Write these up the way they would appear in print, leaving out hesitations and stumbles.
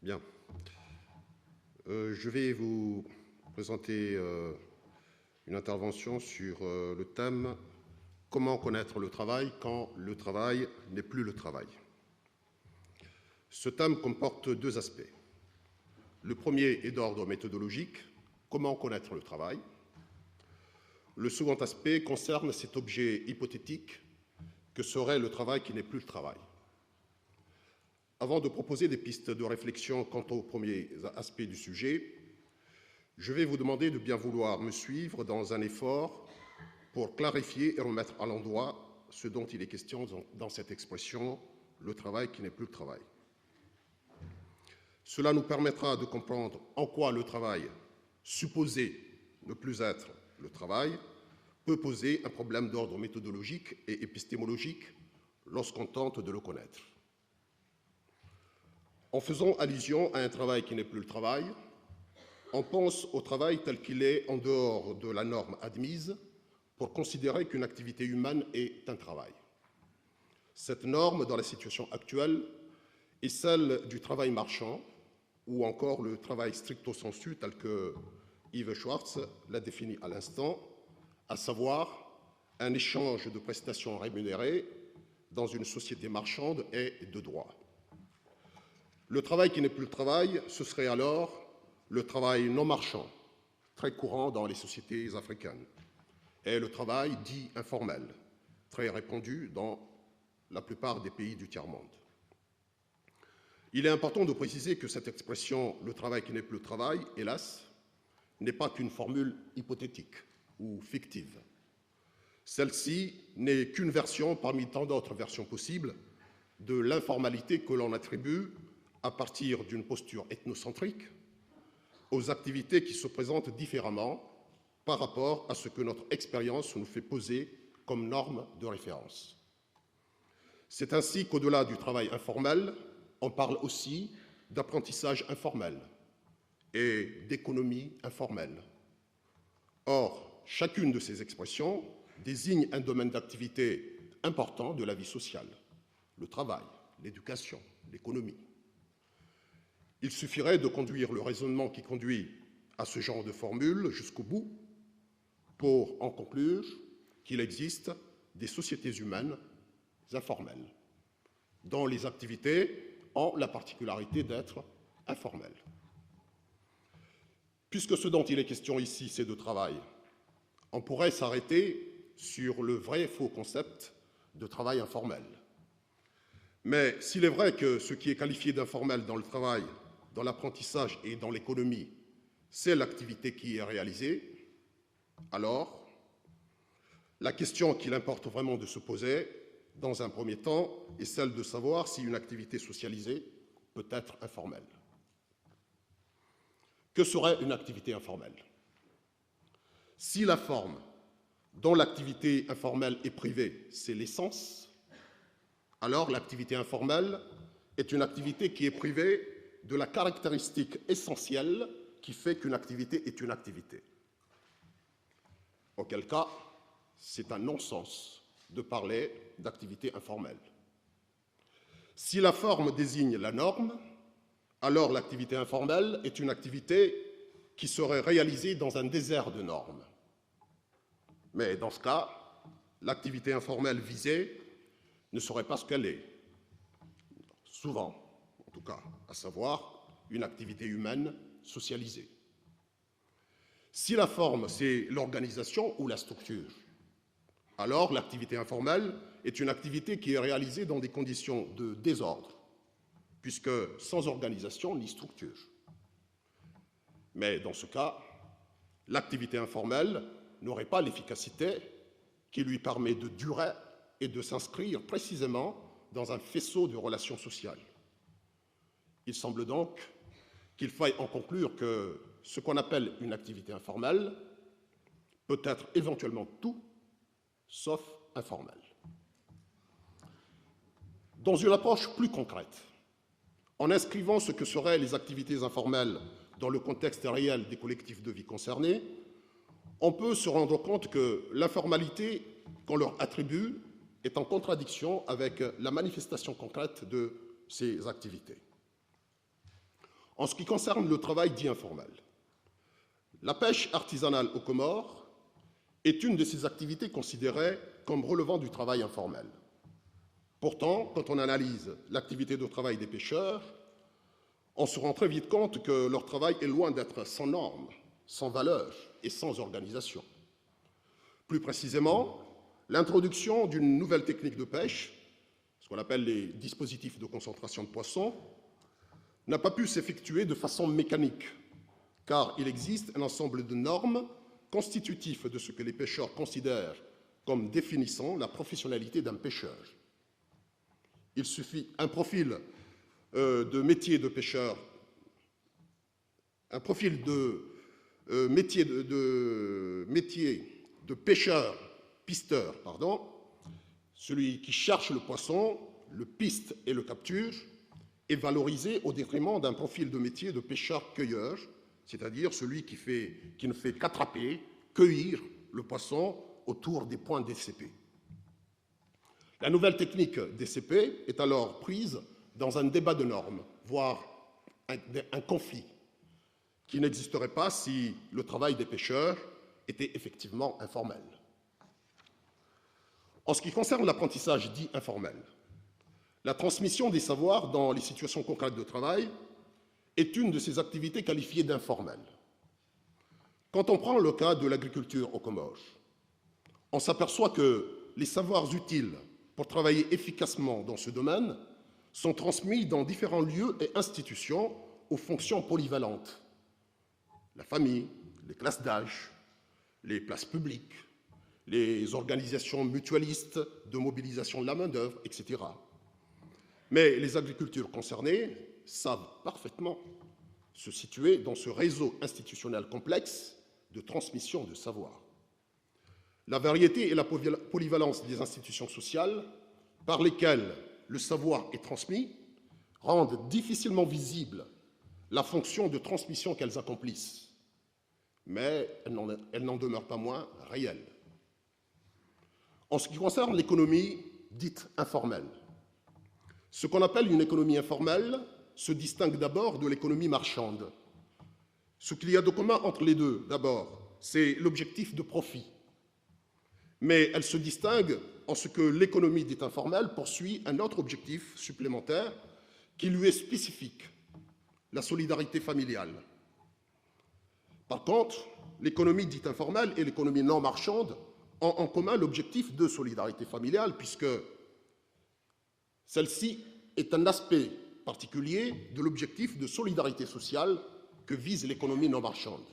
Bien. Je vais vous présenter une intervention sur le thème « Comment connaître le travail quand le travail n'est plus le travail ». Ce thème comporte deux aspects. Le premier est d'ordre méthodologique, comment connaître le travail. Le second aspect concerne cet objet hypothétique que serait le travail qui n'est plus le travail. Avant de proposer des pistes de réflexion quant au premier aspect du sujet, je vais vous demander de bien vouloir me suivre dans un effort pour clarifier et remettre à l'endroit ce dont il est question dans cette expression « le travail qui n'est plus le travail ». Cela nous permettra de comprendre en quoi le travail, supposé ne plus être le travail, peut poser un problème d'ordre méthodologique et épistémologique lorsqu'on tente de le connaître. En faisant allusion à un travail qui n'est plus le travail, on pense au travail tel qu'il est en dehors de la norme admise pour considérer qu'une activité humaine est un travail. Cette norme, dans la situation actuelle, est celle du travail marchand ou encore le travail stricto sensu tel que Yves Schwartz l'a défini à l'instant, à savoir un échange de prestations rémunérées dans une société marchande et de droit. Le travail qui n'est plus le travail, ce serait alors le travail non marchand, très courant dans les sociétés africaines, et le travail dit informel, très répandu dans la plupart des pays du tiers-monde. Il est important de préciser que cette expression « le travail qui n'est plus le travail », hélas, n'est pas qu'une formule hypothétique ou fictive. Celle-ci n'est qu'une version parmi tant d'autres versions possibles de l'informalité que l'on attribue à partir d'une posture ethnocentrique, aux activités qui se présentent différemment par rapport à ce que notre expérience nous fait poser comme norme de référence. C'est ainsi qu'au-delà du travail informel, on parle aussi d'apprentissage informel et d'économie informelle. Or, chacune de ces expressions désigne un domaine d'activité important de la vie sociale, le travail, l'éducation, l'économie. Il suffirait de conduire le raisonnement qui conduit à ce genre de formule jusqu'au bout pour en conclure qu'il existe des sociétés humaines informelles, dont les activités ont la particularité d'être informelles. Puisque ce dont il est question ici, c'est de travail, on pourrait s'arrêter sur le vrai et faux concept de travail informel. Mais s'il est vrai que ce qui est qualifié d'informel dans le travail, dans l'apprentissage et dans l'économie, c'est l'activité qui est réalisée, alors la question qu'il importe vraiment de se poser, dans un premier temps, est celle de savoir si une activité socialisée peut être informelle. Que serait une activité informelle? Si la forme dont l'activité informelle est privée, c'est l'essence, alors l'activité informelle est une activité qui est privée de la caractéristique essentielle qui fait qu'une activité est une activité. Auquel cas, c'est un non-sens de parler d'activité informelle. Si la forme désigne la norme, alors l'activité informelle est une activité qui serait réalisée dans un désert de normes. Mais dans ce cas, l'activité informelle visée ne serait pas ce qu'elle est, souvent en tout cas, à savoir une activité humaine socialisée. Si la forme, c'est l'organisation ou la structure, alors l'activité informelle est une activité qui est réalisée dans des conditions de désordre, puisque sans organisation ni structure. Mais dans ce cas, l'activité informelle n'aurait pas l'efficacité qui lui permet de durer et de s'inscrire précisément dans un faisceau de relations sociales. Il semble donc qu'il faille en conclure que ce qu'on appelle une activité informelle peut être éventuellement tout, sauf informelle. Dans une approche plus concrète, en inscrivant ce que seraient les activités informelles dans le contexte réel des collectifs de vie concernés, on peut se rendre compte que l'informalité qu'on leur attribue est en contradiction avec la manifestation concrète de ces activités. En ce qui concerne le travail dit informel, la pêche artisanale aux Comores est une de ces activités considérées comme relevant du travail informel. Pourtant, quand on analyse l'activité de travail des pêcheurs, on se rend très vite compte que leur travail est loin d'être sans normes, sans valeur et sans organisation. Plus précisément, l'introduction d'une nouvelle technique de pêche, ce qu'on appelle les dispositifs de concentration de poissons, n'a pas pu s'effectuer de façon mécanique, car il existe un ensemble de normes constitutifs de ce que les pêcheurs considèrent comme définissant la professionnalité d'un pêcheur. Il suffit un profil de métier de pêcheur, un profil de métier de pêcheur, pisteur, pardon, celui qui cherche le poisson, le piste et le capture, est valorisé au détriment d'un profil de métier de pêcheur-cueilleur, c'est-à-dire celui qui ne fait qu'attraper, cueillir le poisson autour des points DCP. La nouvelle technique DCP est alors prise dans un débat de normes, voire un conflit, qui n'existerait pas si le travail des pêcheurs était effectivement informel. En ce qui concerne l'apprentissage dit informel, la transmission des savoirs dans les situations concrètes de travail est une de ces activités qualifiées d'informelles. Quand on prend le cas de l'agriculture aux Comores, on s'aperçoit que les savoirs utiles pour travailler efficacement dans ce domaine sont transmis dans différents lieux et institutions aux fonctions polyvalentes. La famille, les classes d'âge, les places publiques, les organisations mutualistes de mobilisation de la main-d'œuvre, etc. Mais les agricultures concernées savent parfaitement se situer dans ce réseau institutionnel complexe de transmission de savoir. La variété et la polyvalence des institutions sociales par lesquelles le savoir est transmis rendent difficilement visible la fonction de transmission qu'elles accomplissent, mais elles n'en demeurent pas moins réelles. En ce qui concerne l'économie dite informelle, ce qu'on appelle une économie informelle se distingue d'abord de l'économie marchande. Ce qu'il y a de commun entre les deux, d'abord, c'est l'objectif de profit. Mais elle se distingue en ce que l'économie dite informelle poursuit un autre objectif supplémentaire qui lui est spécifique, la solidarité familiale. Par contre, l'économie dite informelle et l'économie non marchande ont en commun l'objectif de solidarité familiale, puisque celle-ci est un aspect particulier de l'objectif de solidarité sociale que vise l'économie non marchande.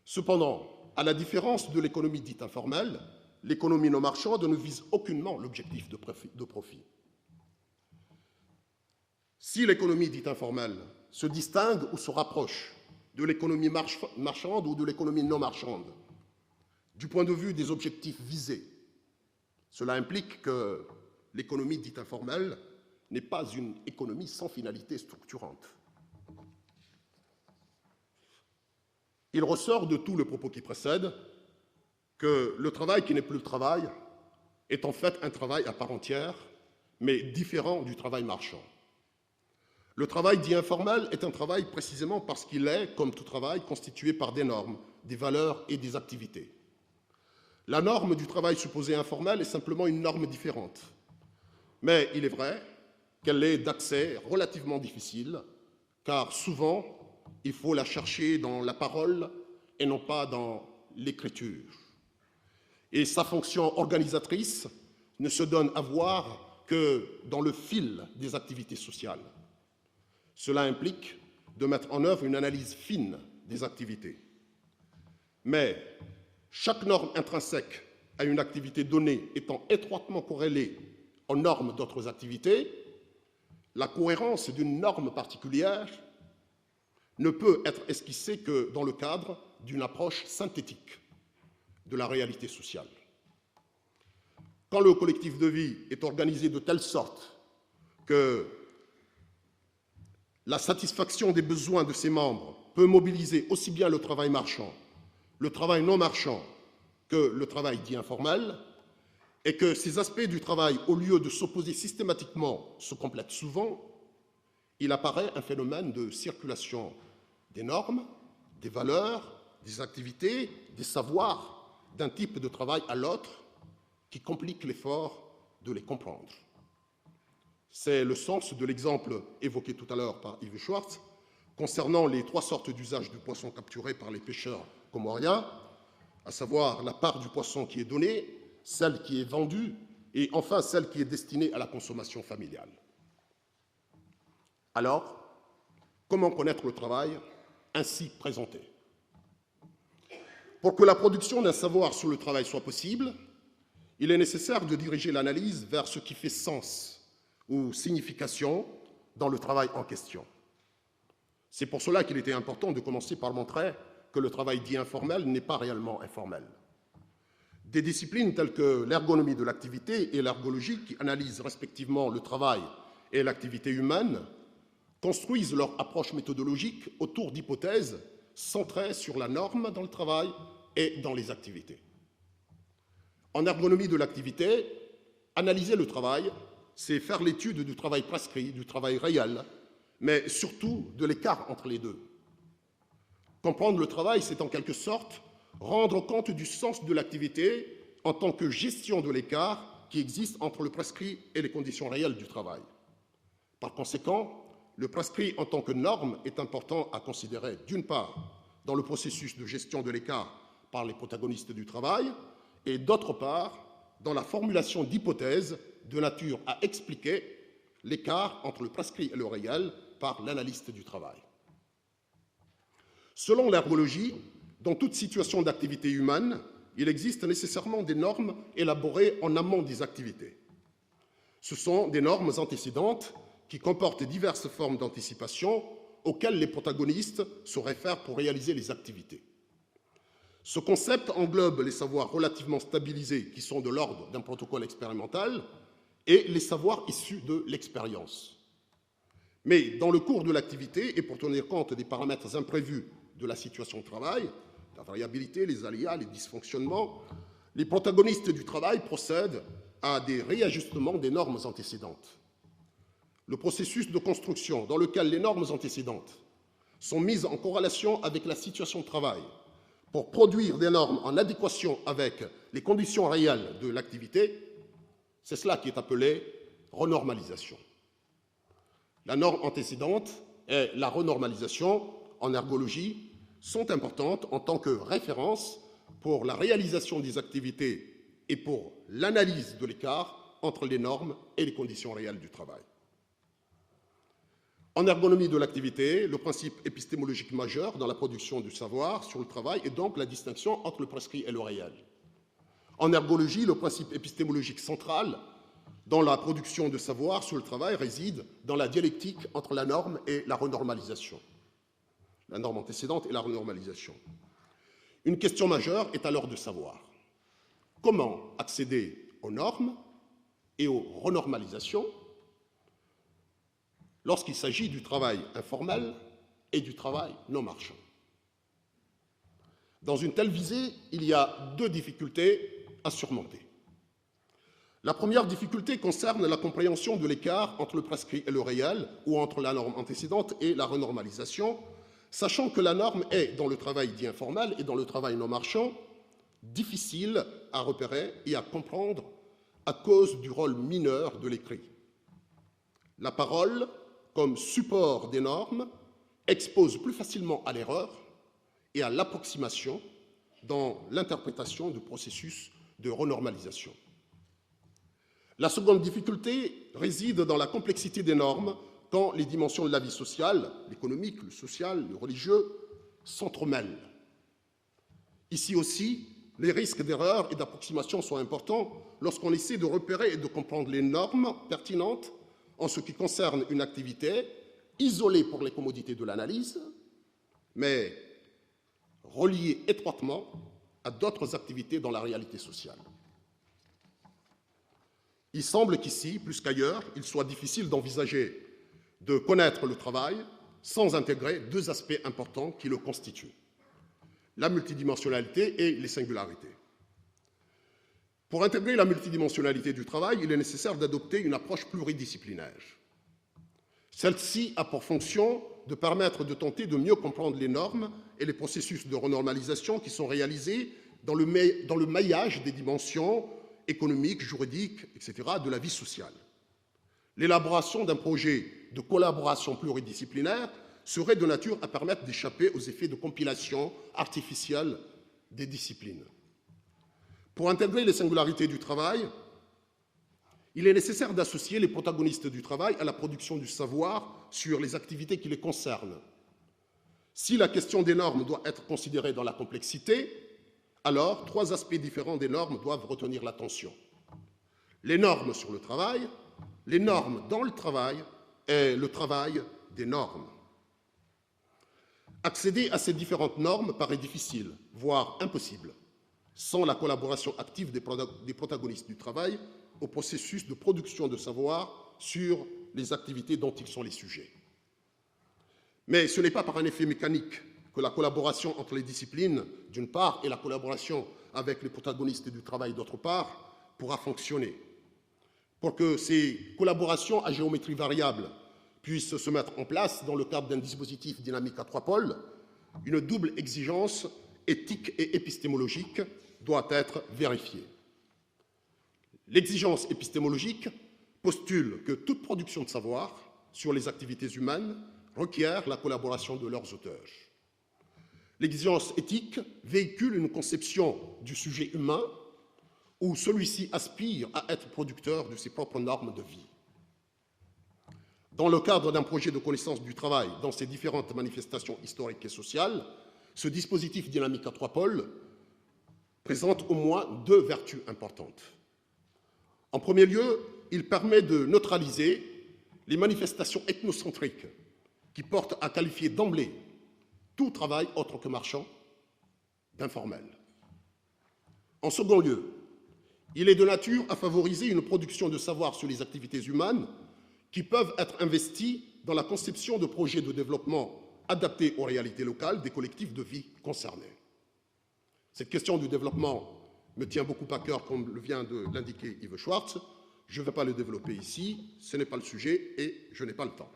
Cependant, à la différence de l'économie dite informelle, l'économie non marchande ne vise aucunement l'objectif de profit. Si l'économie dite informelle se distingue ou se rapproche de l'économie marchande ou de l'économie non marchande, du point de vue des objectifs visés, cela implique que l'économie dite informelle n'est pas une économie sans finalité structurante. Il ressort de tout le propos qui précède que le travail qui n'est plus le travail est en fait un travail à part entière, mais différent du travail marchand. Le travail dit informel est un travail précisément parce qu'il est, comme tout travail, constitué par des normes, des valeurs et des activités. La norme du travail supposé informel est simplement une norme différente. Mais il est vrai qu'elle est d'accès relativement difficile, car souvent, il faut la chercher dans la parole et non pas dans l'écriture. Et sa fonction organisatrice ne se donne à voir que dans le fil des activités sociales. Cela implique de mettre en œuvre une analyse fine des activités. Mais chaque norme intrinsèque à une activité donnée étant étroitement corrélée aux normes d'autres activités, la cohérence d'une norme particulière ne peut être esquissée que dans le cadre d'une approche synthétique de la réalité sociale. Quand le collectif de vie est organisé de telle sorte que la satisfaction des besoins de ses membres peut mobiliser aussi bien le travail marchand, le travail non marchand que le travail dit informel, et que ces aspects du travail, au lieu de s'opposer systématiquement, se complètent souvent, il apparaît un phénomène de circulation des normes, des valeurs, des activités, des savoirs d'un type de travail à l'autre qui complique l'effort de les comprendre. C'est le sens de l'exemple évoqué tout à l'heure par Yves Schwartz concernant les 3 sortes d'usage du poisson capturé par les pêcheurs comoriens, à savoir la part du poisson qui est donnée, celle qui est vendue et enfin celle qui est destinée à la consommation familiale. Alors, comment connaître le travail ainsi présenté? Pour que la production d'un savoir sur le travail soit possible, il est nécessaire de diriger l'analyse vers ce qui fait sens ou signification dans le travail en question. C'est pour cela qu'il était important de commencer par montrer que le travail dit informel n'est pas réellement informel. Des disciplines telles que l'ergonomie de l'activité et l'ergologie, qui analysent respectivement le travail et l'activité humaine, construisent leur approche méthodologique autour d'hypothèses centrées sur la norme dans le travail et dans les activités. En ergonomie de l'activité, analyser le travail, c'est faire l'étude du travail prescrit, du travail réel, mais surtout de l'écart entre les deux. Comprendre le travail, c'est en quelque sorte rendre compte du sens de l'activité en tant que gestion de l'écart qui existe entre le prescrit et les conditions réelles du travail. Par conséquent, le prescrit en tant que norme est important à considérer, d'une part, dans le processus de gestion de l'écart par les protagonistes du travail, et d'autre part, dans la formulation d'hypothèses de nature à expliquer l'écart entre le prescrit et le réel par l'analyste du travail. Selon l'ergologie, dans toute situation d'activité humaine, il existe nécessairement des normes élaborées en amont des activités. Ce sont des normes antécédentes qui comportent diverses formes d'anticipation auxquelles les protagonistes se réfèrent pour réaliser les activités. Ce concept englobe les savoirs relativement stabilisés qui sont de l'ordre d'un protocole expérimental et les savoirs issus de l'expérience. Mais dans le cours de l'activité, et pour tenir compte des paramètres imprévus de la situation de travail, la variabilité, les aléas, les dysfonctionnements, les protagonistes du travail procèdent à des réajustements des normes antécédentes. Le processus de construction dans lequel les normes antécédentes sont mises en corrélation avec la situation de travail pour produire des normes en adéquation avec les conditions réelles de l'activité, c'est cela qui est appelé renormalisation. La norme antécédente et la renormalisation en ergologie sont importantes en tant que référence pour la réalisation des activités et pour l'analyse de l'écart entre les normes et les conditions réelles du travail. En ergonomie de l'activité, le principe épistémologique majeur dans la production du savoir sur le travail est donc la distinction entre le prescrit et le réel. En ergologie, le principe épistémologique central dans la production de savoir sur le travail réside dans la dialectique entre la norme et la renormalisation, la norme antécédente et la renormalisation. Une question majeure est alors de savoir comment accéder aux normes et aux renormalisations lorsqu'il s'agit du travail informel et du travail non marchand. Dans une telle visée, il y a 2 difficultés à surmonter. La première difficulté concerne la compréhension de l'écart entre le prescrit et le réel, ou entre la norme antécédente et la renormalisation, sachant que la norme est, dans le travail dit informel et dans le travail non marchand, difficile à repérer et à comprendre à cause du rôle mineur de l'écrit. La parole, comme support des normes, expose plus facilement à l'erreur et à l'approximation dans l'interprétation du processus de renormalisation. La seconde difficulté réside dans la complexité des normes quand les dimensions de la vie sociale, l'économique, le social, le religieux, s'entremêlent. Ici aussi, les risques d'erreur et d'approximation sont importants lorsqu'on essaie de repérer et de comprendre les normes pertinentes en ce qui concerne une activité isolée pour les commodités de l'analyse, mais reliée étroitement à d'autres activités dans la réalité sociale. Il semble qu'ici, plus qu'ailleurs, il soit difficile d'envisager de connaître le travail sans intégrer 2 aspects importants qui le constituent, la multidimensionnalité et les singularités. Pour intégrer la multidimensionnalité du travail, il est nécessaire d'adopter une approche pluridisciplinaire. Celle-ci a pour fonction de permettre de tenter de mieux comprendre les normes et les processus de renormalisation qui sont réalisés dans le maillage des dimensions économiques, juridiques, etc., de la vie sociale. L'élaboration d'un projet de collaboration pluridisciplinaire serait de nature à permettre d'échapper aux effets de compilation artificielle des disciplines. Pour intégrer les singularités du travail, il est nécessaire d'associer les protagonistes du travail à la production du savoir sur les activités qui les concernent. Si la question des normes doit être considérée dans la complexité, alors 3 aspects différents des normes doivent retenir l'attention. Les normes sur le travail, les normes dans le travail et le travail des normes. Accéder à ces différentes normes paraît difficile, voire impossible, sans la collaboration active des protagonistes du travail au processus de production de savoir sur les activités dont ils sont les sujets. Mais ce n'est pas par un effet mécanique que la collaboration entre les disciplines, d'une part, et la collaboration avec les protagonistes du travail, d'autre part, pourra fonctionner. Pour que ces collaborations à géométrie variable puissent se mettre en place dans le cadre d'un dispositif dynamique à 3 pôles, une double exigence éthique et épistémologique doit être vérifiée. L'exigence épistémologique postule que toute production de savoir sur les activités humaines requiert la collaboration de leurs auteurs. L'exigence éthique véhicule une conception du sujet humain où celui-ci aspire à être producteur de ses propres normes de vie. Dans le cadre d'un projet de connaissance du travail dans ses différentes manifestations historiques et sociales, ce dispositif dynamique à 3 pôles présente au moins 2 vertus importantes. En premier lieu, il permet de neutraliser les manifestations ethnocentriques qui portent à qualifier d'emblée tout travail autre que marchand d'informel. En second lieu, il est de nature à favoriser une production de savoir sur les activités humaines qui peuvent être investies dans la conception de projets de développement adaptés aux réalités locales des collectifs de vie concernés. Cette question du développement me tient beaucoup à cœur, comme le vient de l'indiquer Yves Schwartz. Je ne vais pas le développer ici, ce n'est pas le sujet et je n'ai pas le temps.